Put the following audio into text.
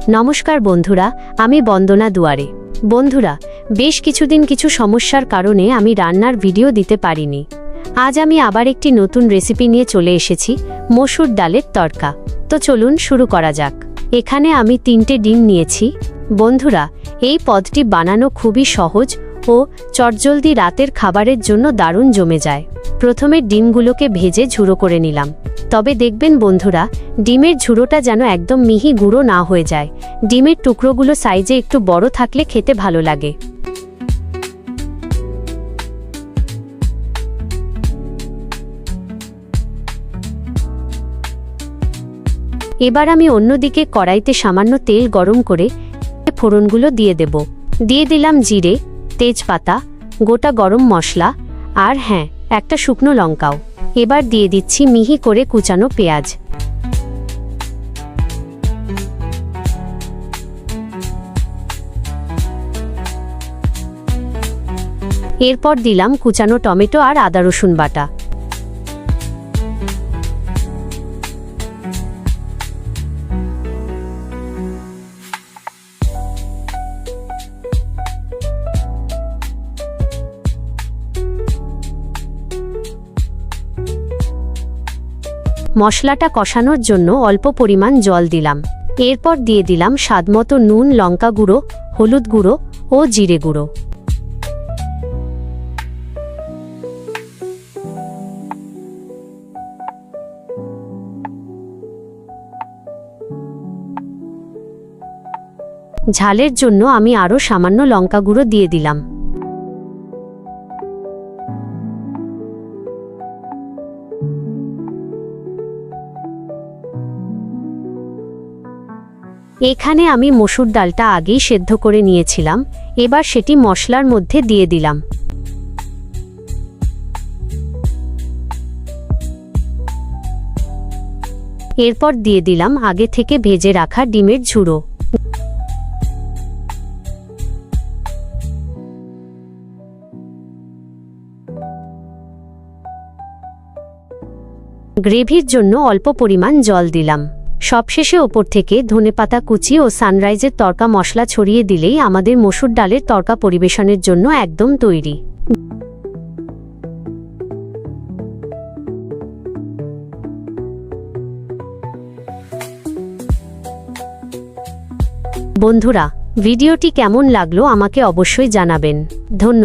নমস্কার বন্ধুরা, আমি বন্দনা দুয়ারে। বন্ধুরা, বেশ কিছুদিন কিছু সমস্যার কারণে আমি রান্নার ভিডিও দিতে পারিনি। আজ আমি আবার একটি নতুন রেসিপি নিয়ে চলে এসেছি, মসুর ডালের তড়কা। তো চলুন শুরু করা যাক। এখানে আমি 3টে ডিম নিয়েছি। বন্ধুরা, এই পদটি বানানো খুবই সহজ ও চটজলদি রাতের খাবারের জন্য দারুণ জমে যায়। প্রথমে ডিমগুলোকে ভেজে ঝুড়ো করে নিলাম। তবে দেখবেন বন্ধুরা, ডিমের ঝুড়োটা যেন একদম মিহি গুঁড়ো না হয়ে যায়। ডিমের টুকরোগুলো সাইজে একটু বড় থাকলে খেতে ভালো লাগে। এবার আমি অন্যদিকে কড়াইতে সামান্য তেল গরম করে ফোড়নগুলো দিয়ে দেব। দিয়ে দিলাম জিরে, তেজপাতা, গোটা গরম মশলা আর হ্যাঁ, একটা শুকনো লঙ্কাও। এবার দিয়ে দিচ্ছি মিহি করে কুচানো পেঁয়াজ। এরপর দিলাম কুচানো টমেটো আর আদা রসুন বাটা। মশলাটা কষানোর জন্য অল্প পরিমাণ জল দিলাম। এরপর দিয়ে দিলাম স্বাদমতো নুন, লঙ্কা গুঁড়ো, হলুদ গুঁড়ো ও জিরে গুঁড়ো। ঝালের জন্য আমি আরও সামান্য লঙ্কা গুঁড়ো দিয়ে দিলাম। এখানে আমি মসুর ডালটা আগেই সেদ্ধ করে নিয়েছিলাম। এবার সেটি মশলার মধ্যে দিয়ে দিলাম। এরপর দিয়ে দিলাম আগে থেকে ভেজে রাখা ডিমের ঝুড়ো। গ্রেভির জন্য অল্প পরিমাণ জল দিলাম। সবশেষে ওপর থেকে ধনেপাতা কুচি ও সানরাইজের তড়কা মশলা ছড়িয়ে দিলেই আমাদের মসুর ডালের তড়কা পরিবেশনের জন্য একদম তৈরি। বন্ধুরা, ভিডিওটি কেমন লাগলো আমাকে অবশ্যই জানাবেন। ধন্যবাদ।